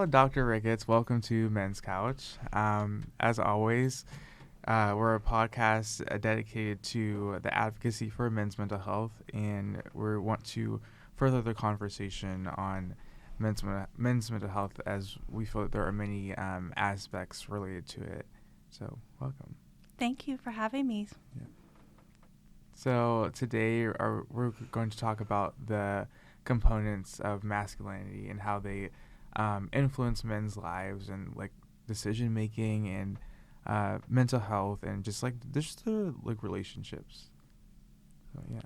Well, Dr. Ricketts, welcome to Men's Couch. As always, we're a podcast dedicated to the advocacy for men's mental health, and we want to further the conversation on men's mental health, as we feel that there are many aspects related to it. So, welcome. Thank you for having me. Yeah. So today we're going to talk about the components of masculinity and how they influence men's lives and like decision making and mental health and just the relationships. So yeah.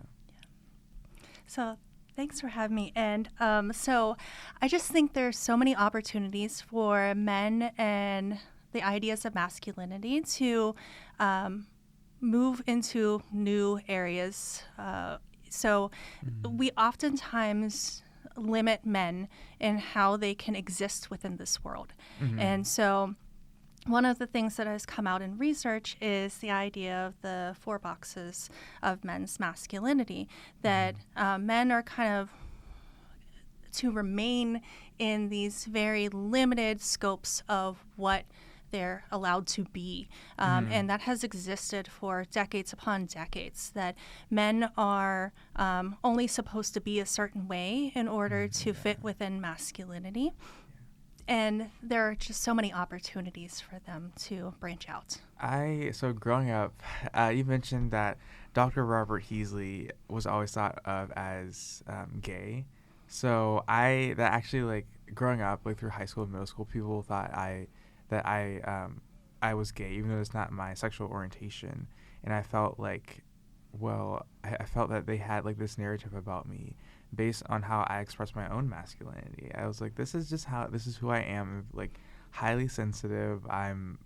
So thanks for having me. And so I just think there's so many opportunities for men and the ideas of masculinity to move into new areas. So we oftentimes limit men in how they can exist within this world. Mm-hmm. And so one of the things that has come out in research is the idea of the 4 boxes of men's masculinity, that men are kind of to remain in these very limited scopes of what they're allowed to be. And that has existed for decades upon decades, that men are only supposed to be a certain way in order to fit within masculinity. And there are just so many opportunities for them to branch out. So growing up, you mentioned that Dr. Robert Heasley was always thought of as gay. So growing up, like through high school and middle school, people thought I was gay, even though it's not my sexual orientation. And I felt like, I felt that they had like this narrative about me based on how I express my own masculinity. I was like, this is who I am. I'm, like, highly sensitive. I'm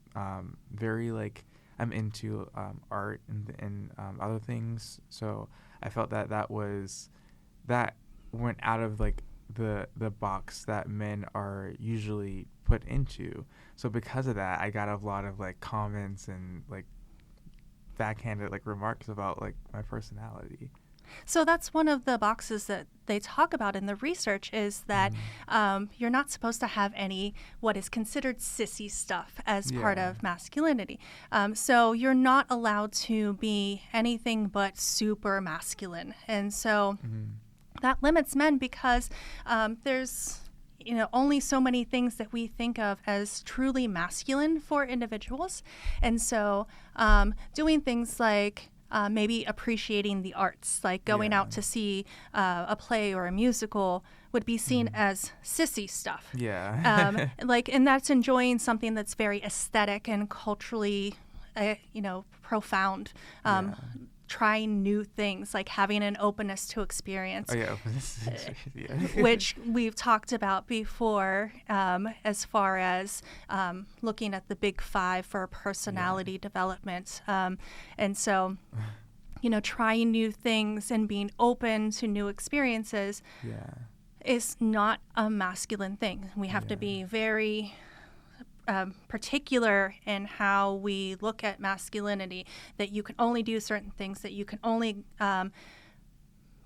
very like, I'm into art and other things. So I felt that went out of like the box that men are usually put into. So because of that, I got a lot of like comments and like backhanded like remarks about like my personality. So that's one of the boxes that they talk about in the research, is that you're not supposed to have any what is considered sissy stuff as part of masculinity. So you're not allowed to be anything but super masculine. And so that limits men, because there's only so many things that we think of as truly masculine for individuals. And so doing things like maybe appreciating the arts, like going out to see a play or a musical, would be seen as sissy stuff. Yeah. And that's enjoying something that's very aesthetic and culturally, profound. Trying new things, like having an openness to experience. Openness. Which we've talked about before, as far as looking at the big 5 for personality development. And so, trying new things and being open to new experiences is not a masculine thing. We have to be very particular in how we look at masculinity, that you can only do certain things, that you can only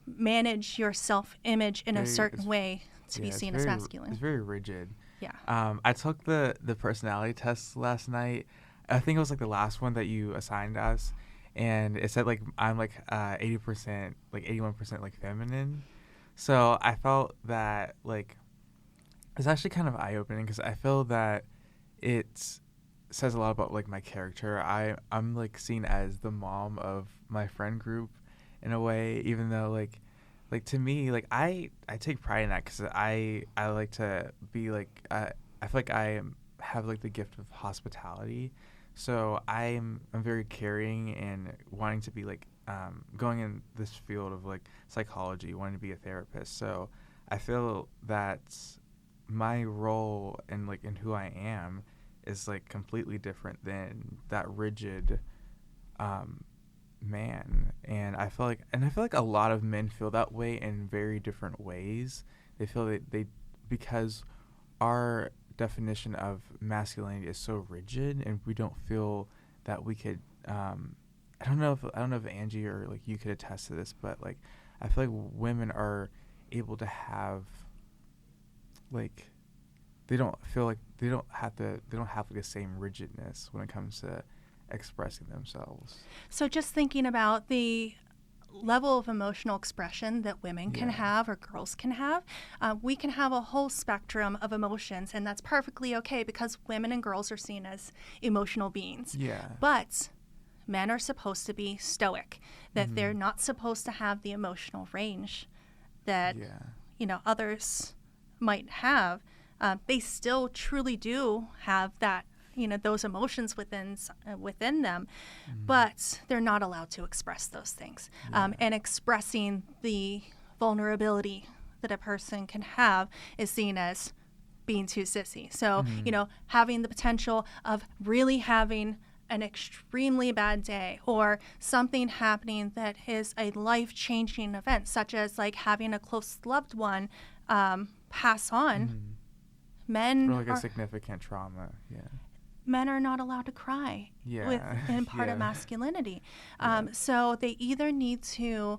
manage your self-image in a certain way to be seen as masculine. It's very rigid. Yeah. I took the personality test last night. I think it was like the last one that you assigned us, and it said like I'm like 80%, like 81% like feminine. So I felt that like it's actually kind of eye-opening, because I feel that it says a lot about like my character. I'm like seen as the mom of my friend group in a way, even though like to me, like I take pride in that, because I like to be like I feel like have like the gift of hospitality. So I'm very caring and wanting to be like going in this field of like psychology, wanting to be a therapist. So I feel that my role and like in who I am is like completely different than that rigid man. And I feel like a lot of men feel that way in very different ways. They feel that because our definition of masculinity is so rigid, and we don't feel that we could I don't know if Angie or like you could attest to this, but like I feel like women are able to have like they don't feel like they don't have like the same rigidness when it comes to expressing themselves. So just thinking about the level of emotional expression that women can Yeah. have or girls can have, we can have a whole spectrum of emotions, and that's perfectly okay because women and girls are seen as emotional beings. Yeah. But men are supposed to be stoic, that they're not supposed to have the emotional range that Yeah. others might have. They still truly do have that, those emotions within them, but they're not allowed to express those things. And expressing the vulnerability that a person can have is seen as being too sissy. So, having the potential of really having an extremely bad day or something happening that is a life-changing event, such as like having a close loved one pass on, Or like a significant trauma. Yeah. men are not allowed to cry in part of masculinity. So they either need to,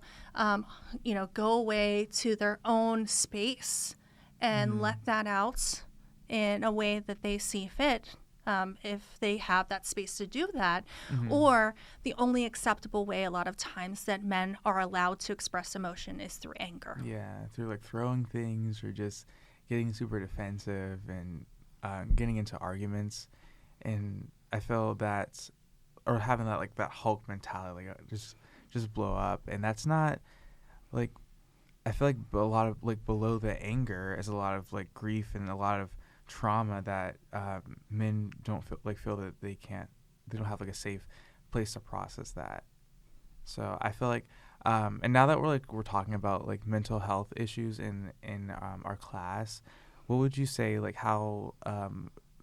go away to their own space and let that out in a way that they see fit, if they have that space to do that, or the only acceptable way a lot of times that men are allowed to express emotion is through anger. Yeah, through like throwing things or just getting super defensive and getting into arguments. And I feel that, or having that like that Hulk mentality, like just blow up. And that's not like, I feel like a lot of like below the anger is a lot of like grief and a lot of trauma that men don't feel that they don't have like a safe place to process that. So I feel like, and now that we're talking about like mental health issues in our class, what would you say like how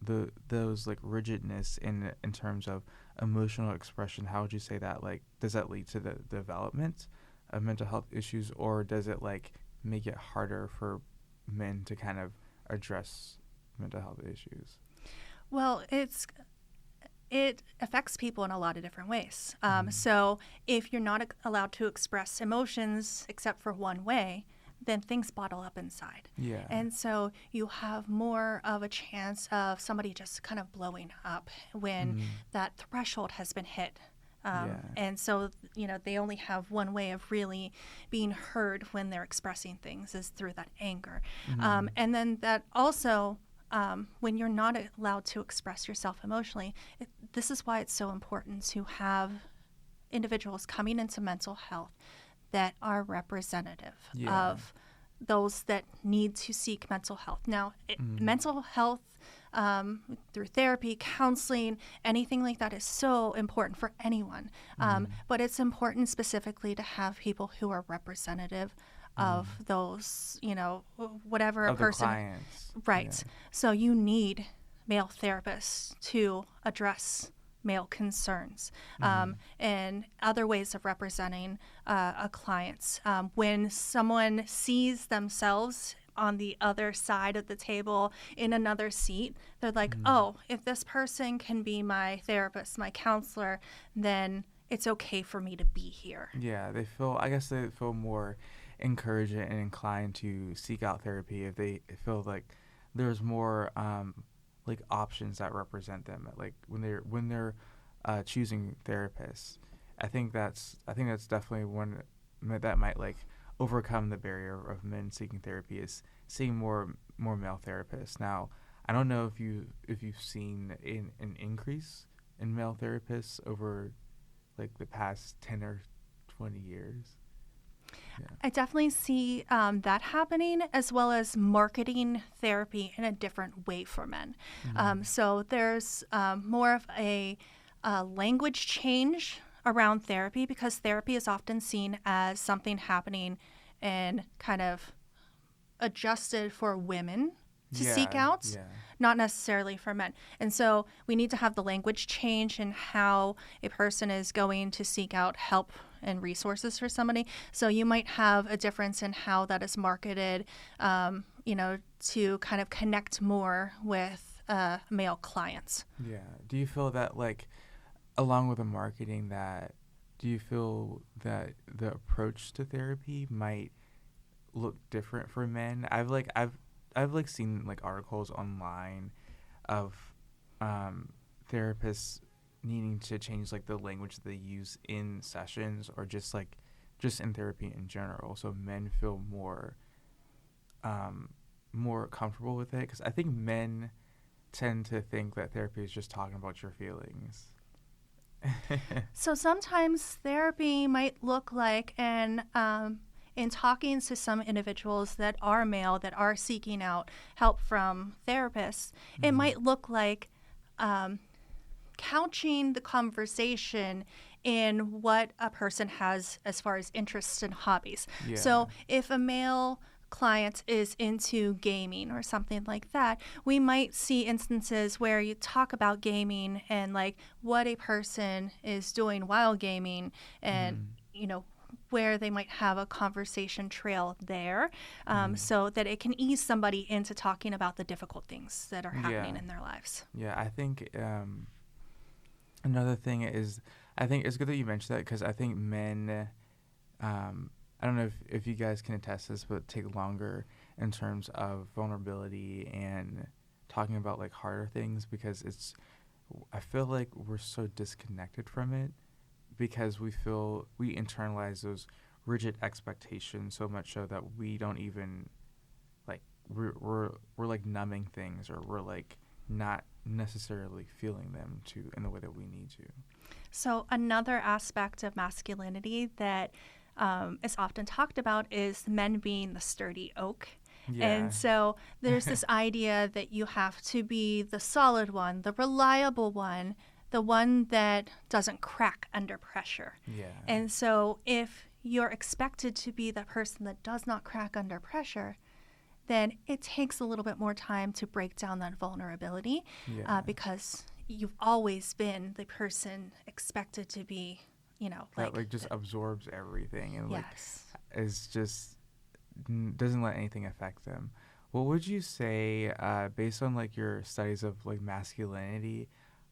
those like rigidness in terms of emotional expression, how would you say that, like, does that lead to the development of mental health issues, or does it like make it harder for men to kind of address mental health issues? Well, it affects people in a lot of different ways. So if you're not allowed to express emotions except for one way, then things bottle up inside. Yeah. And so you have more of a chance of somebody just kind of blowing up when that threshold has been hit. And so, they only have one way of really being heard when they're expressing things is through that anger. And then that also, when you're not allowed to express yourself emotionally, this is why it's so important to have individuals coming into mental health that are representative of those that need to seek mental health. Now, mental health through therapy, counseling, anything like that is so important for anyone. But it's important specifically to have people who are representative of those, whatever of a person. The clients. Right. So you need male therapists to address male concerns and other ways of representing a client. When someone sees themselves on the other side of the table in another seat, they're like, oh, if this person can be my therapist, my counselor, then it's okay for me to be here. Yeah, they feel more encouraged and inclined to seek out therapy if they feel like there's more like options that represent them, like when they're choosing therapists. I think that's definitely one that might like overcome the barrier of men seeking therapy, is seeing more male therapists. Now, I don't know if you've seen an increase in male therapists over like the past 10 or 20 years. Yeah. I definitely see that happening, as well as marketing therapy in a different way for men. So there's more of a language change around therapy, because therapy is often seen as something happening and kind of adjusted for women to seek out, not necessarily for men. And so we need to have the language change in how a person is going to seek out help and resources for somebody. So you might have a difference in how that is marketed, to kind of connect more with male clients. Yeah. Do you feel that, like, along with the marketing, do you feel that the approach to therapy might look different for men? I've I've like seen like articles online of therapists needing to change like the language they use in sessions, or just in therapy in general, so men feel more comfortable with it, because I think men tend to think that therapy is just talking about your feelings. So sometimes therapy might look like, and in talking to some individuals that are male that are seeking out help from therapists, it might look like couching the conversation in what a person has as far as interests and hobbies. Yeah. So if a male client is into gaming or something like that, we might see instances where you talk about gaming and like what a person is doing while gaming, and where they might have a conversation trail there, so that it can ease somebody into talking about the difficult things that are happening in their lives. Yeah, I think another thing is, I think it's good that you mentioned that, because I think men, I don't know if you guys can attest this, but take longer in terms of vulnerability and talking about like harder things, because I feel like we're so disconnected from it, because we internalize those rigid expectations so much so that we don't even like, we're like numbing things, or we're like not necessarily feeling them in the way that we need to. So another aspect of masculinity that is often talked about is men being the sturdy oak. Yeah. And so there's this idea that you have to be the solid one, the reliable one, the one that doesn't crack under pressure. Yeah. And so if you're expected to be the person that does not crack under pressure, then it takes a little bit more time to break down that vulnerability, because you've always been the person expected to be, that like just absorbs everything, and like yes. is just doesn't let anything affect them. What would you say, based on like your studies of like masculinity,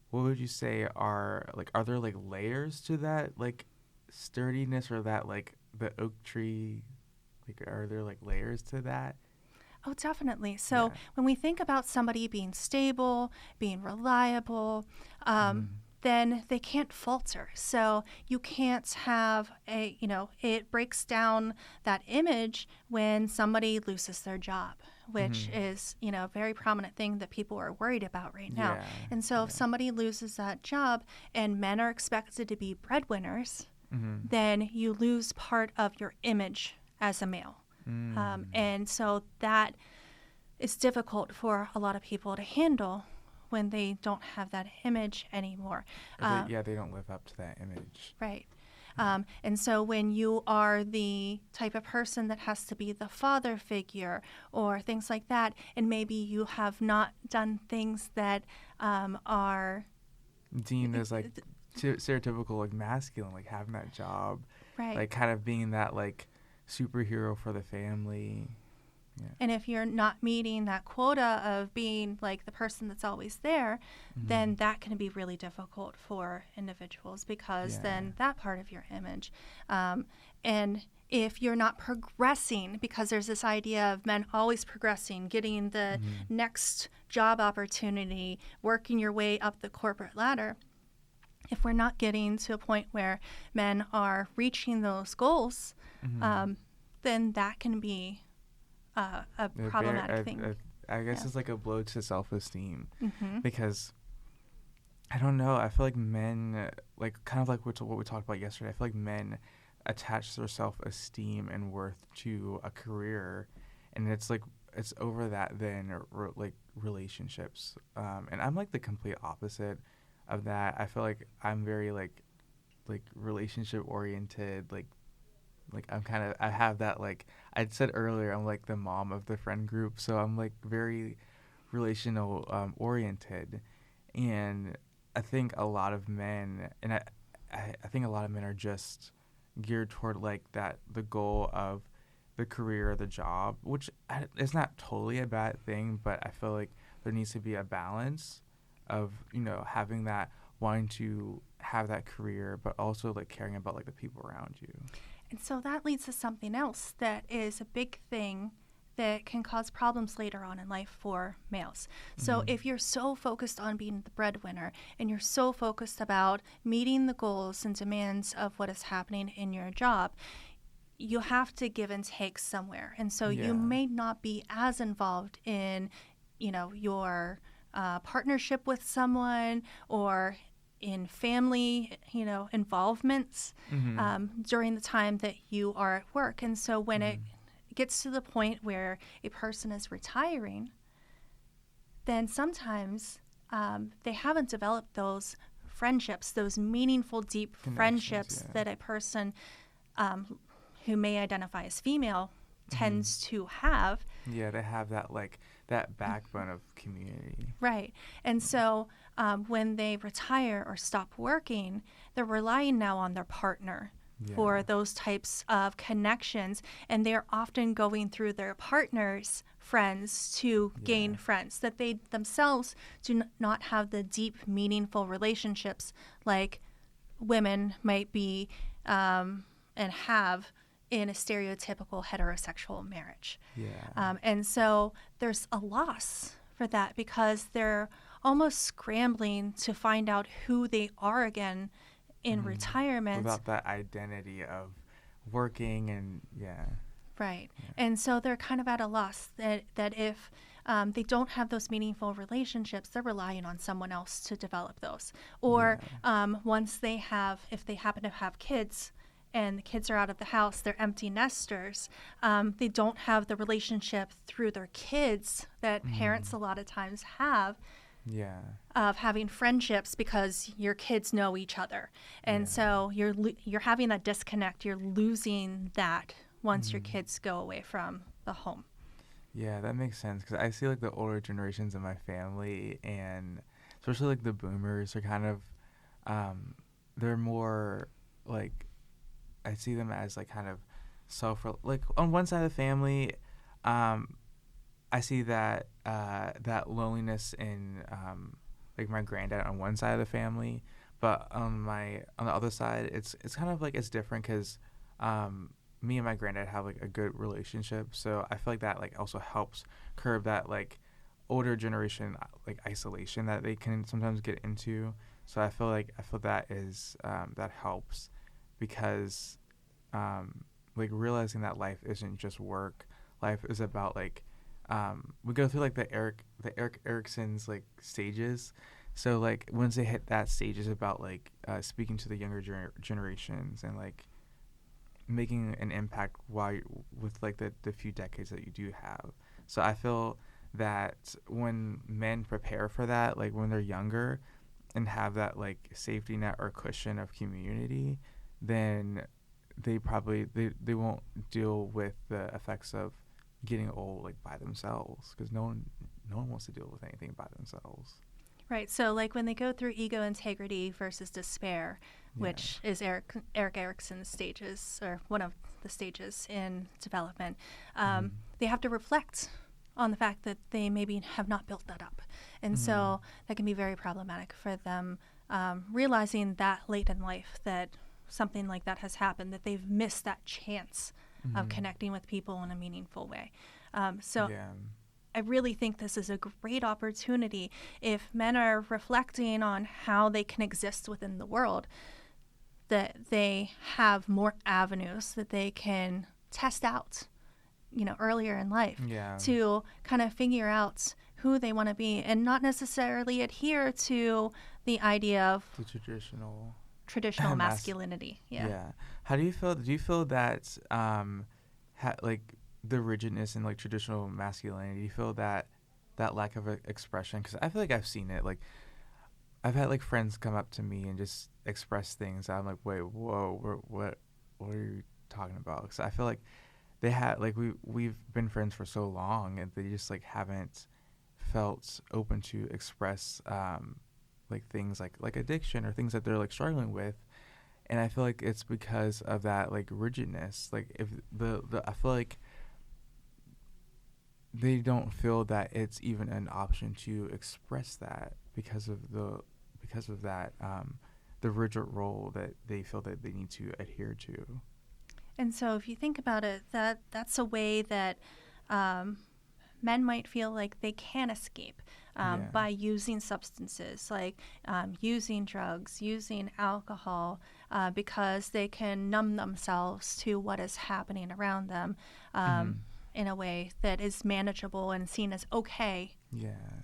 what would you say are there like layers to that like sturdiness, or that like the oak tree, like are there like layers to that? Oh, definitely. So when we think about somebody being stable, being reliable, then they can't falter. So you can't have it breaks down that image when somebody loses their job, which is, a very prominent thing that people are worried about right now. Yeah. And so if somebody loses that job and men are expected to be breadwinners, then you lose part of your image as a male. And so that is difficult for a lot of people to handle when they don't have that image anymore. They don't live up to that image. Right. And so when you are the type of person that has to be the father figure or things like that, and maybe you have not done things that are deemed as like stereotypical, like masculine, like having that job, right, like kind of being that like superhero for the family. Yeah. And if you're not meeting that quota of being like the person that's always there, then that can be really difficult for individuals, because then that part of your image. And if you're not progressing, because there's this idea of men always progressing, getting the next job opportunity, working your way up the corporate ladder, if we're not getting to a point where men are reaching those goals, then that can be a problematic thing. I guess it's like a blow to self-esteem, because I don't know. I feel like men, like kind of like what we talked about yesterday, I feel like men attach their self-esteem and worth to a career, and it's over that than like relationships. And I'm like the complete opposite of that. I feel like I'm very like relationship oriented, like I have that, like I said earlier, I'm like the mom of the friend group, so I'm like very relational oriented. And I think a lot of men, and I think a lot of men are just geared toward like the goal of the career or the job, which is not totally a bad thing, but I feel like there needs to be a balance of having that, wanting to have that career, but also like caring about like the people around you. And so that leads to something else that is a big thing that can cause problems later on in life for males. So if you're so focused on being the breadwinner and you're so focused about meeting the goals and demands of what is happening in your job, you have to give and take somewhere. And so you may not be as involved in, your partnership with someone or in family, involvements during the time that you are at work. And so when it gets to the point where a person is retiring, then sometimes they haven't developed those friendships, those meaningful, deep friendships that a person who may identify as female tends to have. Yeah, they have that that backbone of community. Right. And so when they retire or stop working, they're relying now on their partner for those types of connections. And they're often going through their partner's friends to gain friends, that they themselves do not have the deep, meaningful relationships like women might be and have in a stereotypical heterosexual marriage. And so there's a loss for that because they're almost scrambling to find out who they are again in retirement. Without that identity of working and, Right. And so they're kind of at a loss that if they don't have those meaningful relationships, they're relying on someone else to develop those. Or if they happen to have kids, and the kids are out of the house, they're empty nesters, they don't have the relationship through their kids that parents a lot of times have of having friendships because your kids know each other. And so you're having that disconnect. You're losing that once your kids go away from the home. Yeah, that makes sense because I see the older generations in my family, and especially the boomers are kind of, they're more I see them as kind of on one side of the family, I see that that loneliness in my granddad on one side of the family, but on the other side, it's kind of it's different because me and my granddad have a good relationship, so I feel that also helps curb that older generation isolation that they can sometimes get into. So I feel that is that helps. Because, realizing that life isn't just work, life is about we go through the Eric Erickson's stages. So once they hit that stage, is about speaking to the younger generations and making an impact with the few decades that you do have. So I feel that when men prepare for that, when they're younger, and have that safety net or cushion of community, then they probably they won't deal with the effects of getting old by themselves, because no one wants to deal with anything by themselves. Right. So when they go through ego integrity versus despair, which is Eric Erickson's stages, or one of the stages in development, they have to reflect on the fact that they maybe have not built that up. And so that can be very problematic for them, realizing that late in life that something like that has happened, that they've missed that chance of connecting with people in a meaningful way. I really think this is a great opportunity if men are reflecting on how they can exist within the world, that they have more avenues that they can test out, earlier in life to kind of figure out who they want to be and not necessarily adhere to the idea of the traditional masculinity. How do you feel? Do you feel that the rigidness in traditional masculinity? Do you feel that lack of expression? Because I feel I've seen it. I've had friends come up to me and just express things. I'm wait, whoa, what are you talking about? Because I feel they had we've been friends for so long, and they just haven't felt open to express things like addiction or things that they're struggling with. And I feel it's because of that rigidness. If I feel they don't feel that it's even an option to express that because of that the rigid role that they feel that they need to adhere to. And so if you think about it, that's a way that men might feel like they can escape Yeah. by using substances like using drugs, using alcohol, because they can numb themselves to what is happening around them Mm-hmm. in a way that is manageable and seen as okay Yeah.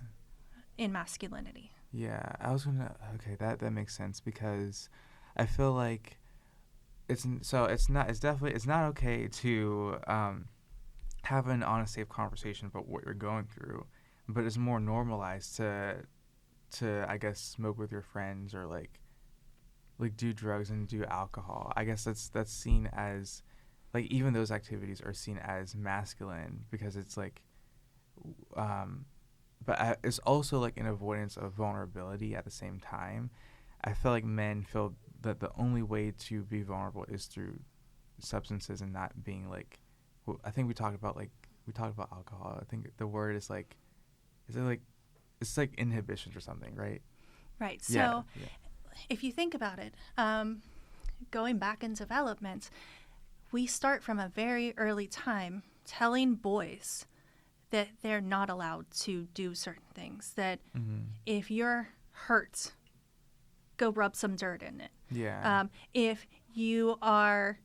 in masculinity. Yeah. I was gonna. Okay, that makes sense because I feel like it's not okay to have an honest, safe conversation about what you're going through, but it's more normalized to I guess smoke with your friends or like do drugs and do alcohol. I guess that's seen as like even those activities are seen as masculine because it's like um but it's also like an avoidance of vulnerability at the same time. I feel like men feel that the only way to be vulnerable is through substances and not being like I think we talked about alcohol. I think the word is like is it like it's like inhibitions or something, right? Right. Yeah, So yeah. if you think about it, going back in development, we start from a very early time telling boys that they're not allowed to do certain things, that Mhm. if you're hurt, go rub some dirt in it. Yeah. If you are,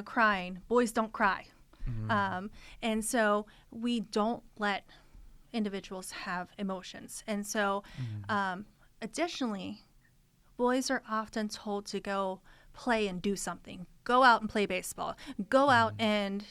crying, boys don't cry. Mhm. Um, and so we don't let individuals have emotions. And so, Mhm. additionally, boys are often told to go play and do something. Go out and play baseball. Go out Mhm. and,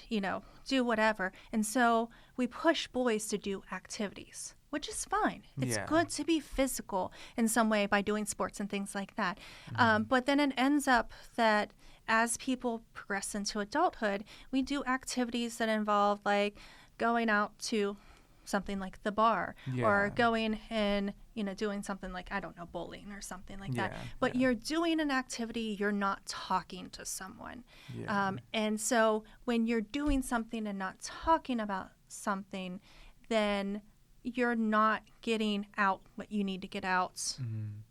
do whatever. And so we push boys to do activities, which is fine. It's Yeah. good to be physical in some way by doing sports and things like that. Mhm. But then it ends up that as people progress into adulthood, we do activities that involve like going out to something like the bar or Yeah. going and doing something like, I don't know, bowling or something like that, Yeah. but Yeah. you're doing an activity, you're not talking to someone. Yeah. And so when you're doing something and not talking about something, then you're not getting out what you need to get out Mhm.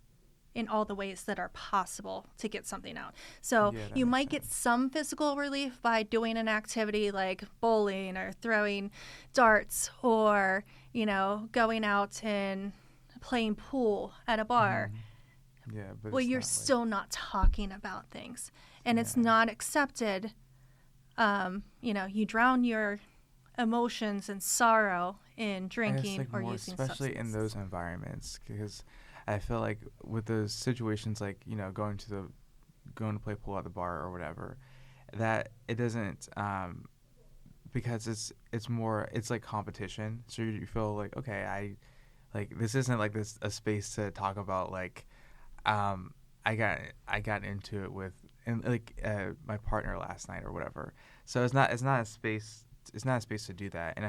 in all the ways that are possible to get something out. So Yeah, that you makes might get sense. some physical relief by doing an activity like bowling or throwing darts or, going out and playing pool at a bar. Mhm. Yeah, but Well, it's you're not like still not talking about things. And it's yeah. not accepted. You drown your emotions and sorrow in I guess drinking like or more using especially in those substances. environments because I feel like with those situations like going to play pool at the bar or whatever that it doesn't because it's more it's like competition so you feel like okay I like this isn't like this a space to talk about like um I got into it with and like my partner last night or whatever so it's not a space to do that and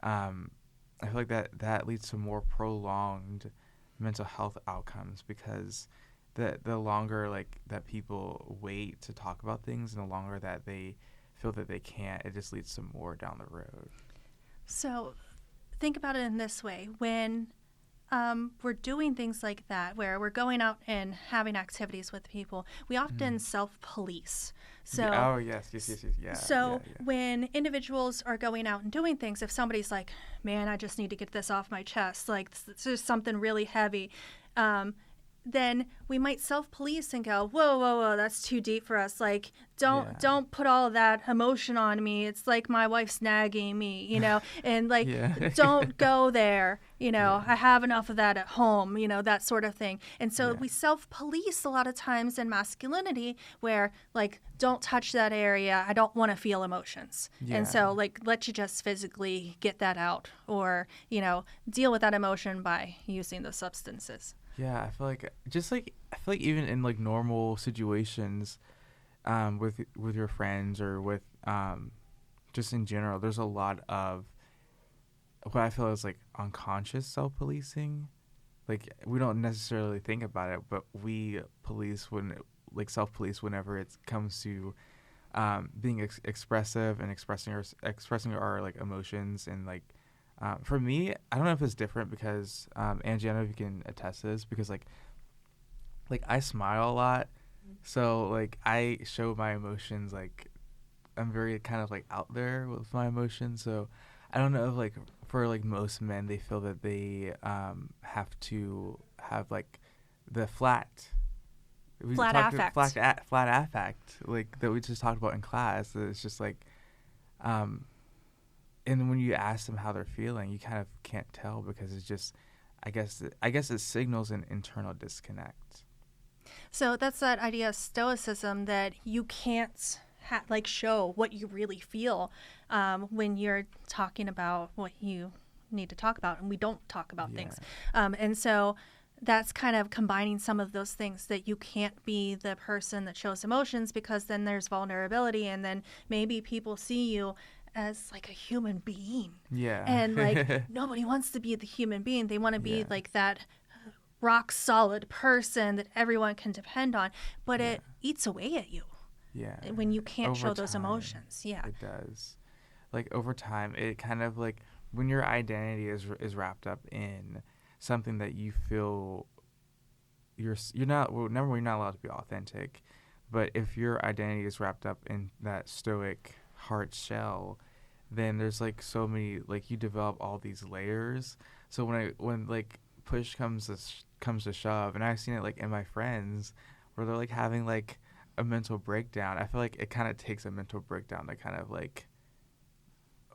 um I feel like that leads to more prolonged mental health outcomes because the longer like that people wait to talk about things and the longer that they feel that they can't, it just leads to more down the road. So think about it in this way. When we're doing things like that, where we're going out and having activities with people, we often Mm. self-police. Yeah, So, oh yes, yeah, yeah, so yeah. when individuals are going out and doing things, if somebody's like, "Man, I just need to get this off my chest," like this is something really heavy, um, then we might self-police and go, "Whoa, whoa, whoa, that's too deep for us. Like, don't Yeah. don't put all of that emotion on me. It's like my wife's nagging me, and like Yeah. don't go there. Yeah. I have enough of that at home, that sort of thing." And so Yeah. we self-police a lot of times in masculinity where like, don't touch that area. I don't want to feel emotions. And Yeah. so like, let you just physically get that out or, deal with that emotion by using the substances. Yeah, I feel like I feel like even in like normal situations, with your friends or with just in general, there's a lot of what I feel is like unconscious self-policing. Like we don't necessarily think about it, but we police when like self-police whenever it comes to being expressive and expressing our like emotions and like for me, I don't know if it's different because Angie, I don't know if you can attest to this because like I smile a lot, so like I show my emotions like I'm very kind of like out there with my emotions. So I don't know if like for like most men they feel that they have to have like the we Flat talked affect. flat affect like that we just talked about in class. It's just like um and when you ask them how they're feeling, you kind of can't tell because it's just I guess it signals an internal disconnect. So that's that idea of stoicism, that you can't like show what you really feel when you're talking about what you need to talk about, and we don't talk about Yeah. things. And so that's kind of combining some of those things, that you can't be the person that shows emotions, because then there's vulnerability, and then maybe people see you as like a human being. Yeah. And like nobody wants to be the human being. They want to be Yeah. like that rock solid person that everyone can depend on, but Yeah. it eats away at you Yeah. when you can't Over show those time, emotions. Yeah. it does. Like over time, it kind of like when your identity is wrapped up in something that you feel you're not well, number one, you're not allowed to be authentic, but if your identity is wrapped up in that stoic hard shell, then there's like so many like you develop all these layers. So when like push comes to shove, and I've seen it like in my friends where they're like having like a mental breakdown. I feel like it kind of takes a mental breakdown to kind of like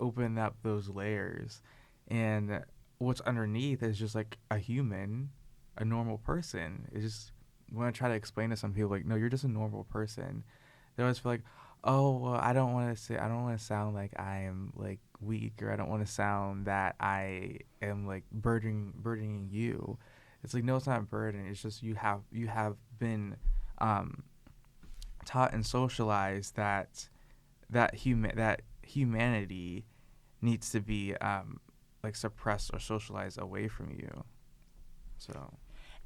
open up those layers, and what's underneath is just like a human, a normal person. It's just when I try to explain to some people like, no, you're just a normal person, they always feel like, oh, well, I don't want to sound like I am like weak, or I don't want to sound that I am like burdening you. It's like, no, it's not a burden. It's just you have been um, taught and socialized that humanity needs to be like suppressed or socialized away from you. So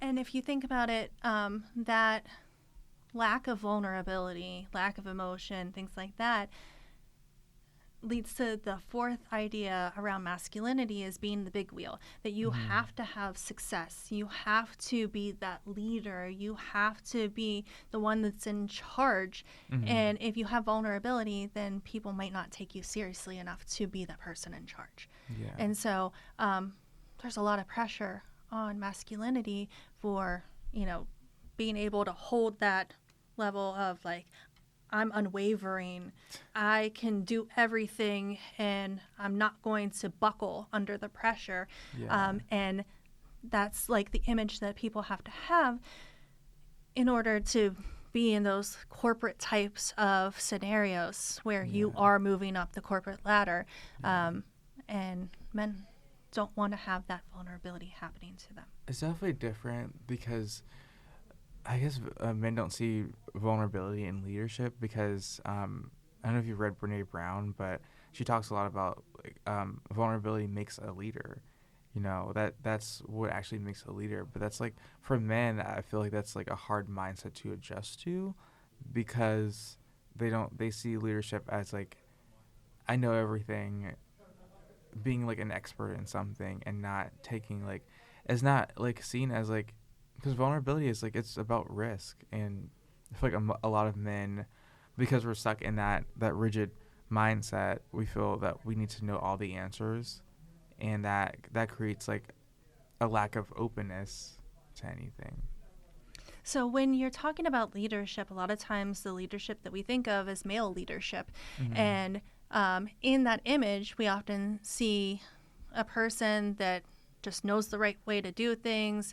And if you think about it, that lack of vulnerability, lack of emotion, things like that, leads to the fourth idea around masculinity as being the big wheel, that you have to have success. You have to be that leader. You have to be the one that's in charge. And if you have vulnerability, then people might not take you seriously enough to be that person in charge. yeah, And so there's a lot of pressure on masculinity for, being able to hold that level of like, I'm unwavering, I can do everything, and I'm not going to buckle under the pressure. yeah, And that's like the image that people have to have in order to be in those corporate types of scenarios where you Yeah. are moving up the corporate ladder. And men don't want to have that vulnerability happening to them. it's definitely different because I guess men don't see vulnerability in leadership because I don't know if you've read Brene Brown, but she talks a lot about like, vulnerability makes a leader. That's what actually makes a leader. But that's like for men, I feel like that's like a hard mindset to adjust to because they see leadership as like I know everything, being like an expert in something and not taking like it's not like seen as like because vulnerability is like it's about risk, and I feel like a lot of men, because we're stuck in that rigid mindset, we feel that we need to know all the answers, and that creates like a lack of openness to anything. So, when you're talking about leadership, a lot of times the leadership that we think of is male leadership. And in that image, we often see a person that just knows the right way to do things,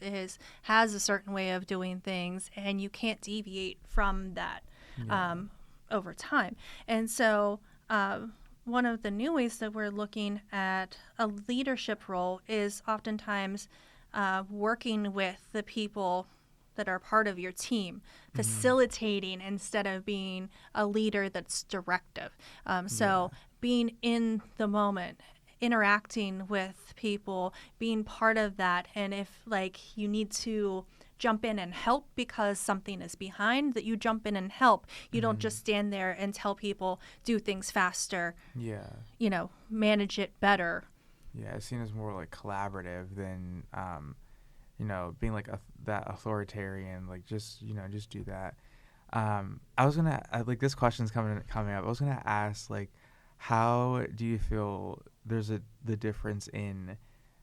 has a certain way of doing things, and you can't deviate from that over time. And so, one of the new ways that we're looking at a leadership role is oftentimes working with the people that are part of your team, facilitating instead of being a leader that's directive. So being in the moment, interacting with people, being part of that. And if like you need to jump in and help because something is behind, that you jump in and help. You don't just stand there and tell people do things faster, Yeah. Manage it better. Yeah, it's seen as more like collaborative than being like that authoritarian, like just do that. I was gonna like this question's coming up. I was gonna ask like, how do you feel there's the difference in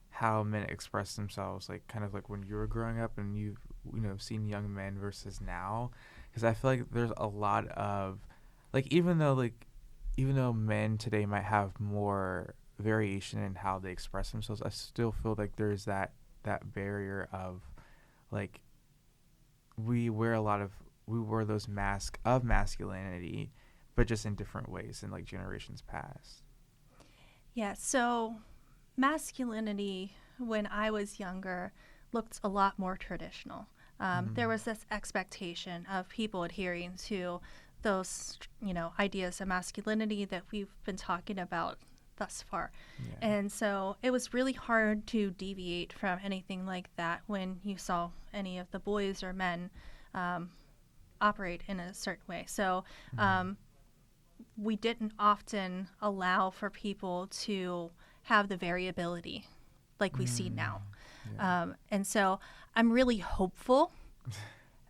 how men express themselves, like kind of like when you were growing up and you've seen young men versus now? Because I feel like there's a lot of like even though men today might have more variation in how they express themselves, I still feel like there's that barrier of like we wear a lot of we wear those masks of masculinity, but just in different ways in like generations past. Yeah, so masculinity when I was younger looked a lot more traditional. There was this expectation of people adhering to those, ideas of masculinity that we've been talking about thus far. Yeah. And so it was really hard to deviate from anything like that when you saw any of the boys or men operate in a certain way. So we didn't often allow for people to have the variability like we see now. Yeah. And so I'm really hopeful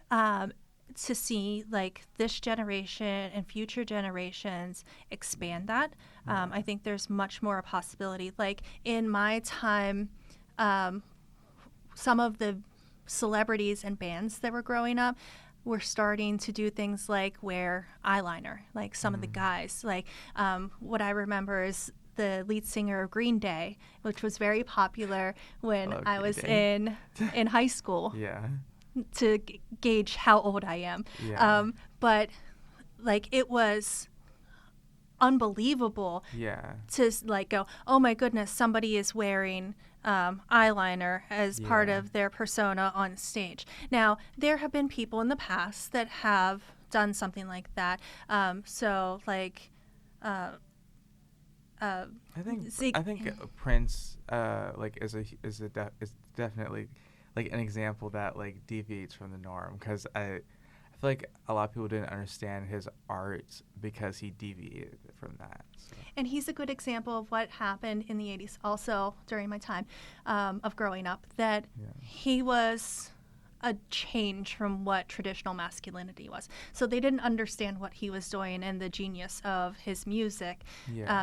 to see like this generation and future generations expand that. I think there's much more a possibility. Like in my time, some of the celebrities and bands that were growing up were starting to do things like wear eyeliner, like some of the guys. Like what I remember is the lead singer of Green Day, which was very popular when I was in high school. Yeah. To gauge how old I am. Yeah. But like it was unbelievable Yeah. to like go, oh my goodness, somebody is wearing eyeliner as part of their persona on stage. Now, there have been people in the past that have done something like that. So like I think Prince like is definitely like an example that like deviates from the norm, because I feel like a lot of people didn't understand his art because he deviated from that. So. And he's a good example of what happened in the 80s also during my time of growing up, that he was a change from what traditional masculinity was. So they didn't understand what he was doing and the genius of his music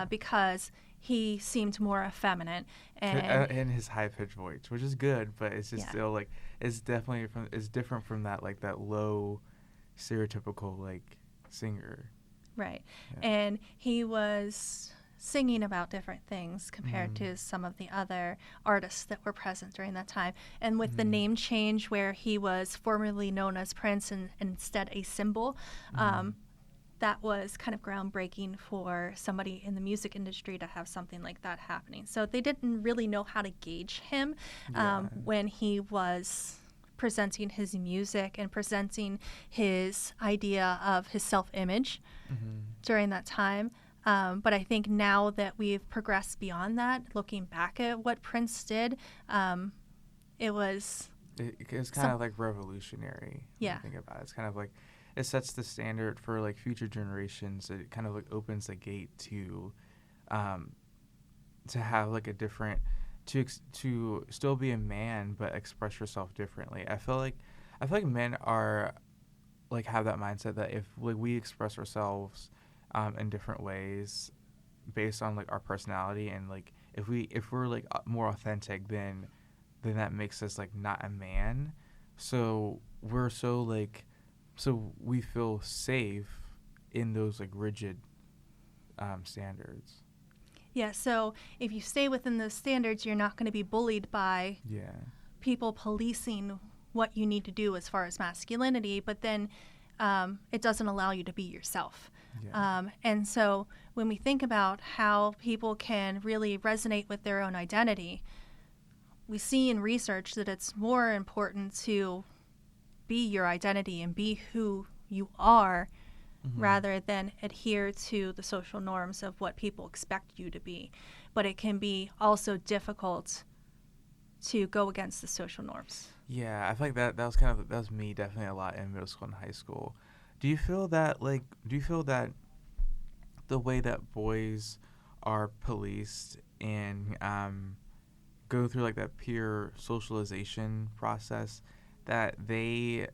because he seemed more effeminate and in his high pitched voice, which is good, but it's just still like it's different from that like that low stereotypical like singer. Right. Yeah. And he was singing about different things compared to some of the other artists that were present during that time. And with the name change where he was formerly known as Prince and instead a symbol, that was kind of groundbreaking for somebody in the music industry to have something like that happening. So they didn't really know how to gauge him when he was presenting his music and presenting his idea of his self-image during that time. But I think now that we've progressed beyond that, looking back at what Prince did, it was kind of like revolutionary. Yeah. When you think about it. It's kind of like it sets the standard for like future generations. It kind of like opens the gate to have like a different to still be a man but express yourself differently. I feel like men are like have that mindset that if like we express ourselves in different ways based on like our personality, and like if we're like more authentic, then that makes us like not a man. So we're so we feel safe in those like rigid standards. Yeah, so if you stay within those standards, you're not going to be bullied by people policing what you need to do as far as masculinity, but then it doesn't allow you to be yourself. And so when we think about how people can really resonate with their own identity, we see in research that it's more important to be your identity and be who you are rather than adhere to the social norms of what people expect you to be. But it can be also difficult to go against the social norms. Yeah, I feel like that was me definitely a lot in middle school and high school. Do you feel that the way that boys are policed and go through like that peer socialization process, that they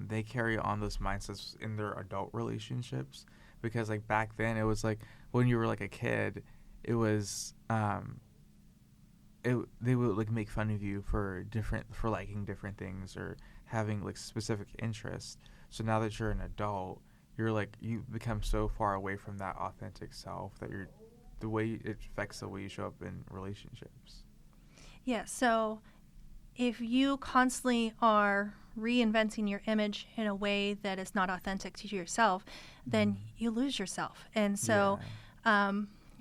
they carry on those mindsets in their adult relationships, because like back then it was like when you were like a kid, it was they would like make fun of you for liking different things or having like specific interests. So now that you're an adult, you're like you become so far away from that authentic self that it affects the way you show up in relationships. Yeah, so if you constantly are reinventing your image in a way that is not authentic to yourself, then you lose yourself. And so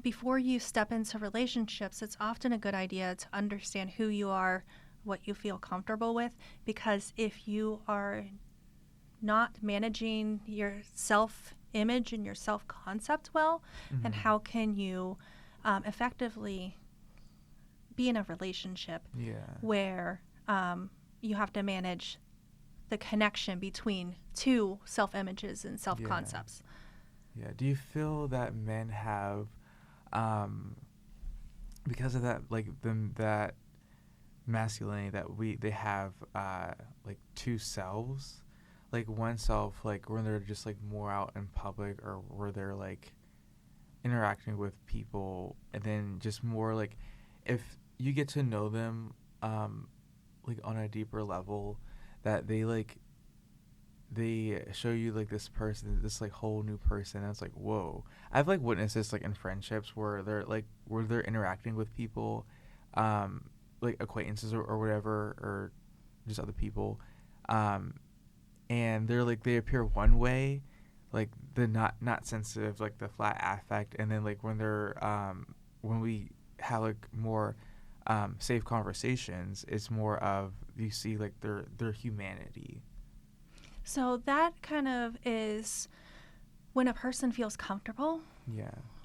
before you step into relationships, it's often a good idea to understand who you are, what you feel comfortable with, because if you are not managing your self-image and your self-concept well, then how can you effectively be in a relationship where you have to manage the connection between two self-images and self-concepts? Yeah. Do you feel that men have, because of that, like that masculinity that they have, like two selves, like one self, like when they're just like more out in public or where they're like interacting with people, and then just more like if you get to know them like on a deeper level, that they show you like this person, this like whole new person, and it's like, whoa. I've like witnessed this like in friendships where they're interacting with people, like acquaintances or whatever, or just other people, and they appear one way, like the not sensitive, like the flat affect, and then like when we have like more safe conversations, it's more of you see like their humanity. So that kind of is when a person feels comfortable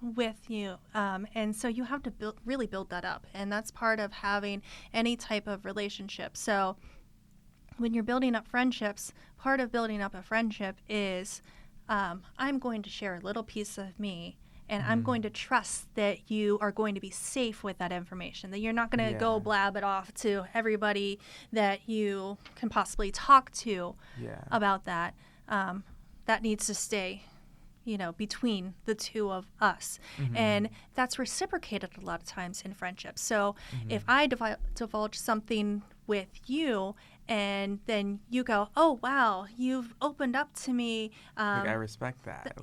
with you. And so you have to really build that up. And that's part of having any type of relationship. So when you're building up friendships, part of building up a friendship is I'm going to share a little piece of me, and I'm going to trust that you are going to be safe with that information, that you're not going to go blab it off to everybody that you can possibly talk to about that. That needs to stay, between the two of us. And that's reciprocated a lot of times in friendships. So if I divulge something with you, and then you go, oh, wow, you've opened up to me. Like, I respect that.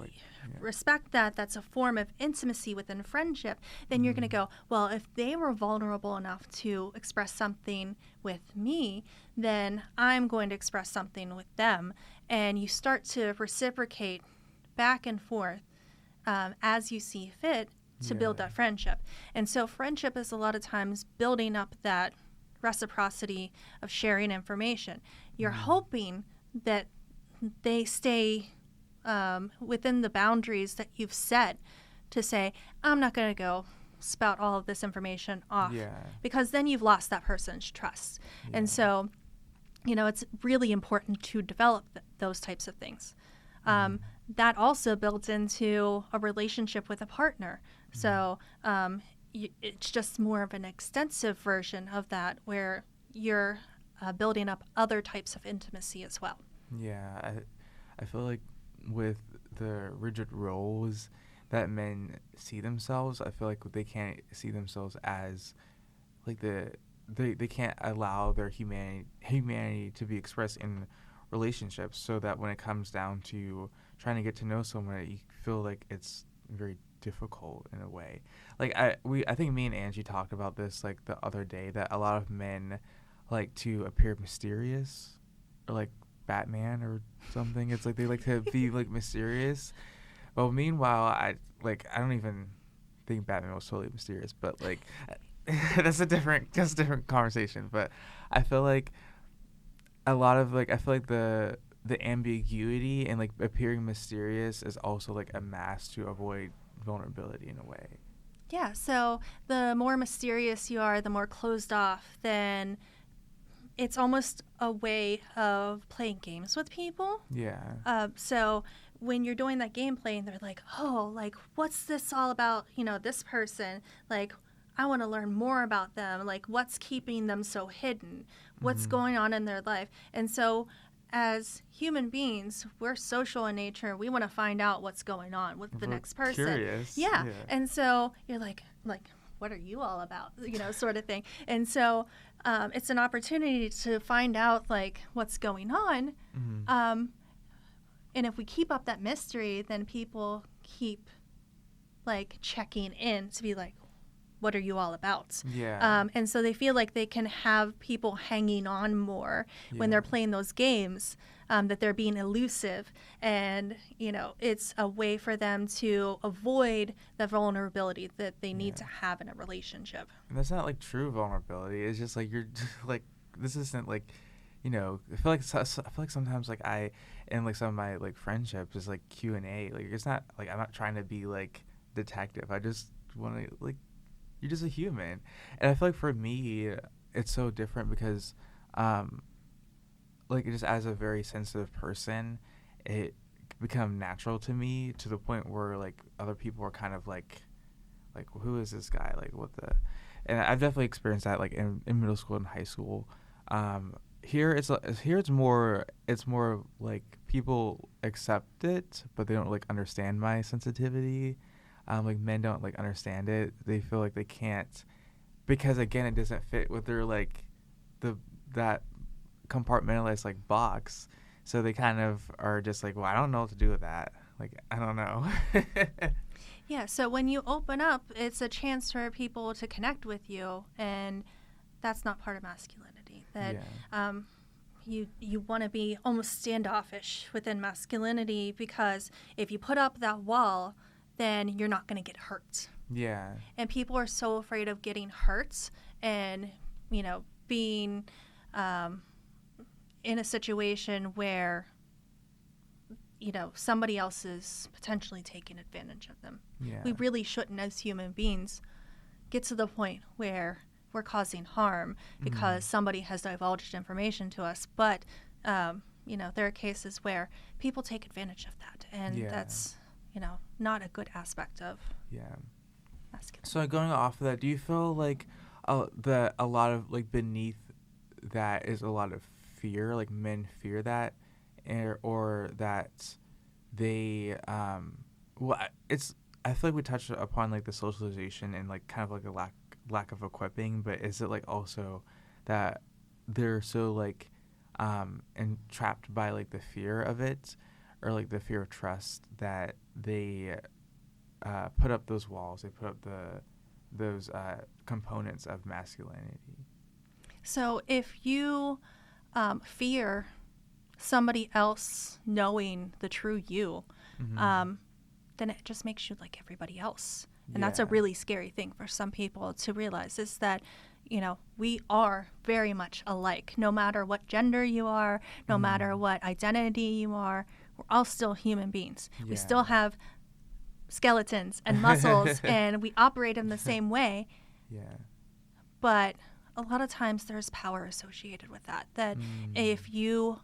Respect that. That's a form of intimacy within friendship. Then you're going to go, well, if they were vulnerable enough to express something with me, then I'm going to express something with them. And you start to reciprocate back and forth as you see fit to build that friendship. And so friendship is a lot of times building up that reciprocity of sharing information. You're hoping that they stay within the boundaries that you've set to say, I'm not going to go spout all of this information off, because then you've lost that person's trust. And so, it's really important to develop those types of things. That also built into a relationship with a partner. So it's just more of an extensive version of that, where you're building up other types of intimacy as well. Yeah, I feel like with the rigid roles that men see themselves, I feel like they can't see themselves as like they can't allow their humanity to be expressed in relationships, so that when it comes down to trying to get to know someone, you feel like it's very difficult in a way. Like I think me and Angie talked about this like the other day, that a lot of men like to appear mysterious, or like Batman or something. It's like they like to be like mysterious. Well, meanwhile, I don't even think Batman was totally mysterious, but like that's a different conversation. But I feel like a lot of I feel like the ambiguity and like appearing mysterious is also like a mask to avoid vulnerability in a way. Yeah, so the more mysterious you are, the more closed off, then it's almost a way of playing games with people. Yeah. So when you're doing that gameplay and they're like, oh, like, what's this all about, this person? Like, I want to learn more about them. Like, what's keeping them so hidden? What's going on in their life? And so as human beings, we're social in nature. We want to find out what's going on with the next person. Curious. Yeah. And so you're like, what are you all about? Sort of thing. And so it's an opportunity to find out like what's going on. Mm-hmm. And if we keep up that mystery, then people keep like checking in to be like, what are you all about? Yeah. And so they feel like they can have people hanging on more when they're playing those games, that they're being elusive. And, it's a way for them to avoid the vulnerability that they need to have in a relationship. And that's not like true vulnerability. It's just like you're like, this isn't like, I feel like sometimes like in like some of my like friendships is like Q&A. Like it's not like I'm not trying to be like detective. I just want to like, you're just a human. And I feel like for me it's so different because like just as a very sensitive person, it become natural to me to the point where like other people are kind of like who is this guy, like what the. And I've definitely experienced that like in middle school and high school. Here it's more like people accept it, but they don't like understand my sensitivity. Like men don't like understand it. They feel like they can't, because again it doesn't fit with their like that compartmentalized like box. So they kind of are just like, well, I don't know what to do with that. Like I don't know. Yeah. So when you open up, it's a chance for people to connect with you, and that's not part of masculinity. That you want to be almost standoffish within masculinity, because if you put up that wall, then you're not going to get hurt. Yeah. And people are so afraid of getting hurt and, being in a situation where, somebody else is potentially taking advantage of them. Yeah. We really shouldn't, as human beings, get to the point where we're causing harm because somebody has divulged information to us. But, there are cases where people take advantage of that. And that's, not a good aspect of masculinity. So going off of that, do you feel like that a lot of like beneath that is a lot of fear, like men fear that, or that they I feel like we touched upon like the socialization and like kind of like a lack of equipping, but is it like also that they're so like entrapped by like the fear of it, or like the fear of trust, that they put up those walls, they put up those components of masculinity? So if you fear somebody else knowing the true you, then it just makes you like everybody else. And that's a really scary thing for some people to realize, is that, we are very much alike. No matter what gender you are, no matter what identity you are, we're all still human beings. We still have skeletons and muscles and we operate in the same way. But a lot of times there's power associated with that. That if you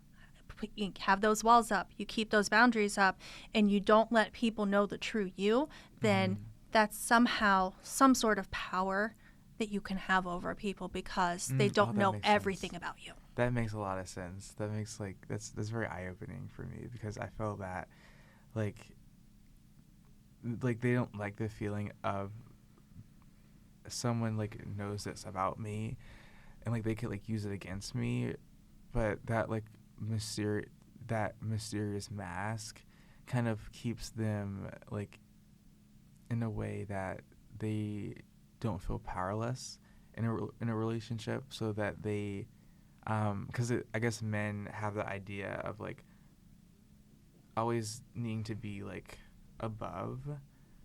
have those walls up, you keep those boundaries up, and you don't let people know the true you, then that's somehow some sort of power that you can have over people, because they don't know everything about you. That makes a lot of sense. That makes that's very eye-opening for me, because I feel that like they don't like the feeling of someone like knows this about me, and like they could like use it against me, but that like mysterious mask kind of keeps them like in a way that they don't feel powerless in a relationship, so that they because I guess men have the idea of like always needing to be like above,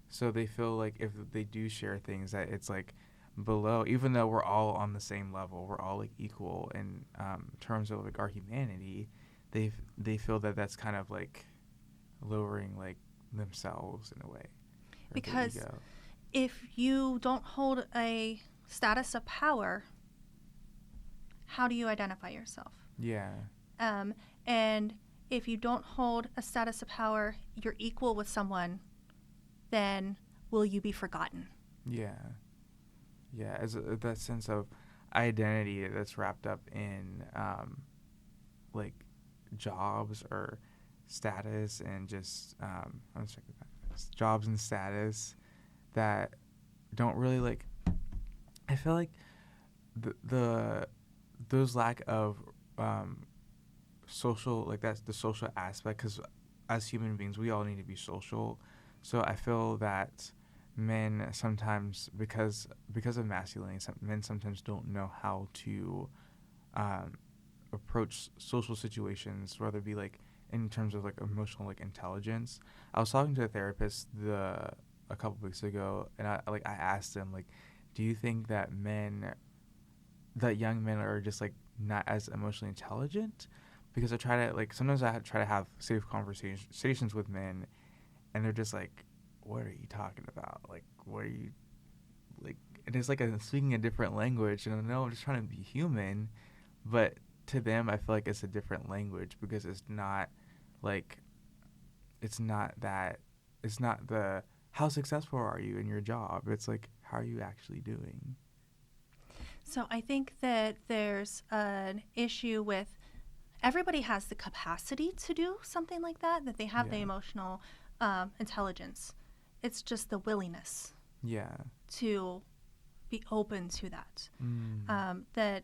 so they feel like if they do share things that it's like below, even though we're all on the same level, we're all like equal in terms of like our humanity. They feel that that's kind of like lowering like themselves in a way, because if you don't hold a status of power, how do you identify yourself? And if you don't hold a status of power, you're equal with someone, then will you be forgotten? As that sense of identity that's wrapped up in like jobs or status and just I'm checking that. Jobs and status that don't really like. I feel like the those lack of social, like that's the social aspect, because as human beings we all need to be social. So I feel that men sometimes, because of masculinity, men sometimes don't know how to um, approach social situations, whether it be like in terms of like emotional like intelligence. I was talking to a therapist a couple weeks ago, and I asked him like, do you think that young men are just like not as emotionally intelligent? Because I try to like sometimes I try to have safe conversations with men, and they're just like, what are you talking about? Like, what are you like? And it's like I'm speaking a different language, and I know I'm just trying to be human, but to them I feel like it's a different language, because it's not like it's not the how successful are you in your job. It's like, how are you actually doing? So I think that there's an issue with everybody has the capacity to do something like that, that they have the Yeah. emotional intelligence. It's just the willingness Yeah. to be open to that. Mm. That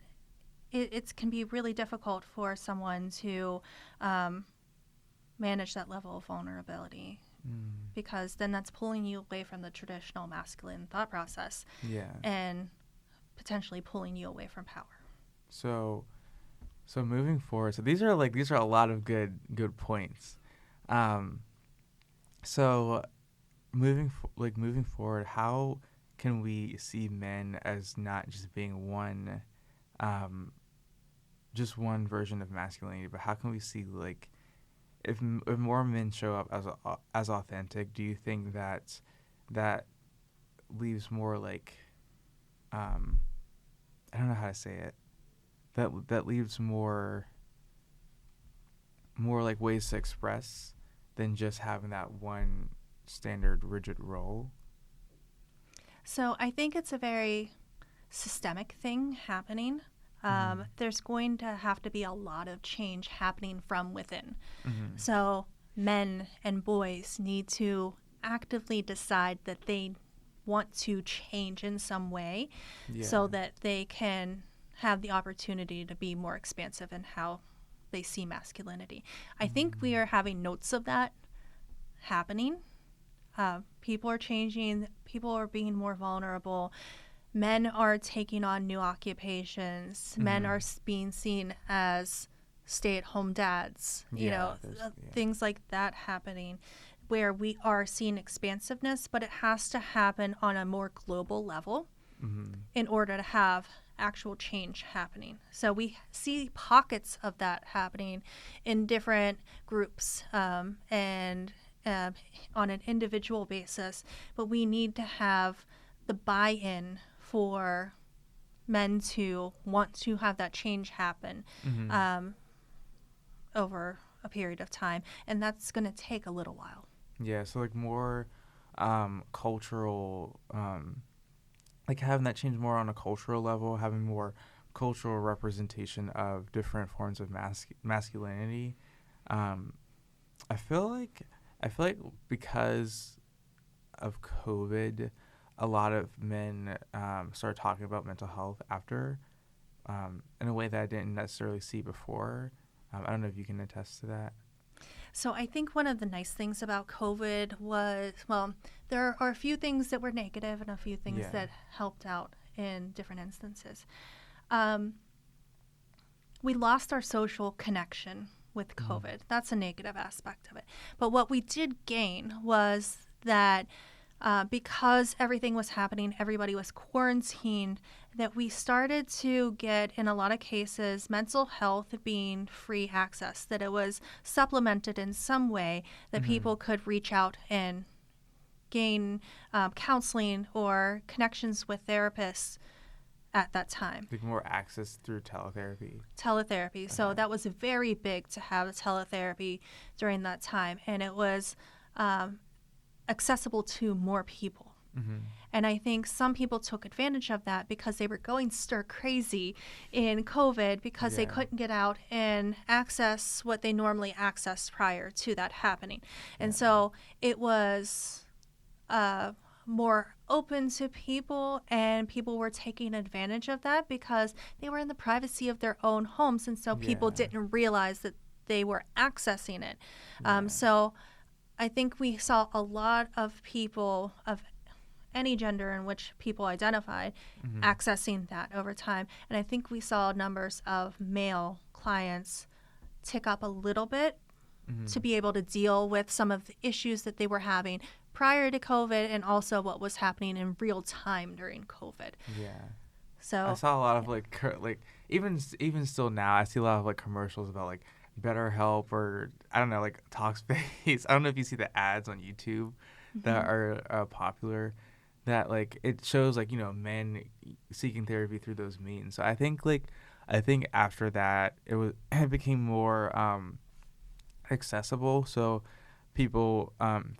it can be really difficult for someone to manage that level of vulnerability, Mm. because then that's pulling you away from the traditional masculine thought process Yeah. and potentially pulling you away from power. So moving forward, so these are a lot of good points. Um, so moving forward, how can we see men as not just being um, just one version of masculinity, but how can we see like if more men show up as authentic? Do you think that leaves more like um, I don't know how to say it. That leaves more like ways to express than just having that one standard rigid role. So I think it's a very systemic thing happening. Mm-hmm. There's going to have to be a lot of change happening from within. Mm-hmm. So men and boys need to actively decide that they want to change in some way, Yeah. so that they can have the opportunity to be more expansive in how they see masculinity. I think we are having notes of that happening. People are changing, people are being more vulnerable. Men are taking on new occupations. Men are being seen as stay-at-home dads. Things like that happening, where we are seeing expansiveness, but it has to happen on a more global level in order to have actual change happening. So we see pockets of that happening in different groups and on an individual basis, but we need to have the buy-in for men to want to have that change happen over a period of time, and that's going to take a little while. Yeah, so like more cultural, like having that change more on a cultural level, having more cultural representation of different forms of masculinity. I feel like because of COVID, a lot of men started talking about mental health after, in a way that I didn't necessarily see before. I don't know if you can attest to that. So I think one of the nice things about COVID was, well, there are a few things that were negative and a few things that helped out in different instances. We lost our social connection with COVID. That's a negative aspect of it. But what we did gain was that because everything was happening, everybody was quarantined, that we started to get, in a lot of cases, mental health being free access, that it was supplemented in some way, that people could reach out and gain counseling or connections with therapists at that time. Like more access through teletherapy. Teletherapy. Okay. So that was very big to have teletherapy during that time, and it was accessible to more people. Mm-hmm. And I think some people took advantage of that because they were going stir crazy in COVID because they couldn't get out and access what they normally accessed prior to that happening. And so it was more open to people, and people were taking advantage of that because they were in the privacy of their own homes. And so people didn't realize that they were accessing it. So I think we saw a lot of people of any gender in which people identified accessing that over time. And I think we saw numbers of male clients tick up a little bit to be able to deal with some of the issues that they were having prior to COVID and also what was happening in real time during COVID. Yeah. So I saw a lot of like even still now I see a lot of like commercials about like BetterHelp or I don't know like Talkspace. I don't know if you see the ads on YouTube that are popular. That like it shows like men seeking therapy through those means. So I think after that it became more accessible. So people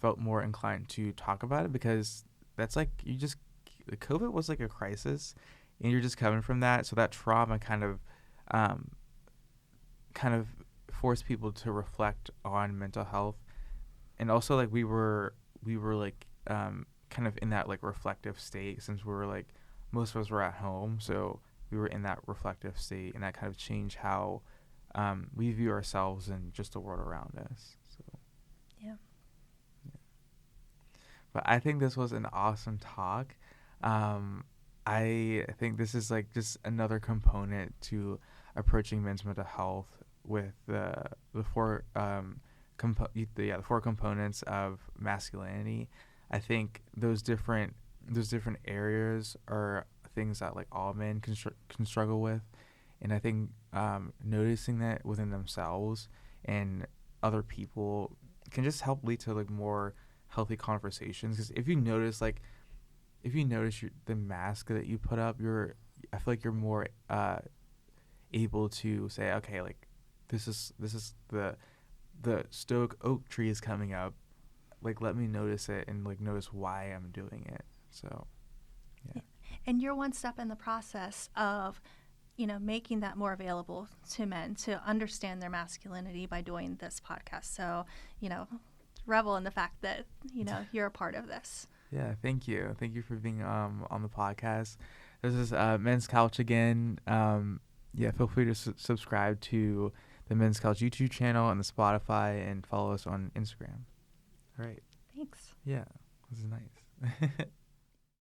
felt more inclined to talk about it because that's like COVID was like a crisis, and you're just coming from that. So that trauma kind of forced people to reflect on mental health, and also like we were like kind of in that like reflective state since we were like most of us were at home, so we were in that reflective state, and that kind of changed how we view ourselves and just the world around us. So but I think this was an awesome talk. I think this is like just another component to approaching men's mental health with the four four components of masculinity. I think those different areas are things that like all men can struggle with, and I think noticing that within themselves and other people can just help lead to like more healthy conversations. Because if you notice the mask that you put up, I feel like you're more able to say, okay, like this is the stoic oak tree is coming up. Like, let me notice it and like notice why I'm doing it. So, yeah. And you're one step in the process of, making that more available to men to understand their masculinity by doing this podcast. So, revel in the fact that, you're a part of this. Yeah, thank you. Thank you for being on the podcast. This is Men's Couch again. Feel free to subscribe to the Men's Couch YouTube channel and the Spotify, and follow us on Instagram. All right. Thanks. Yeah, this is nice.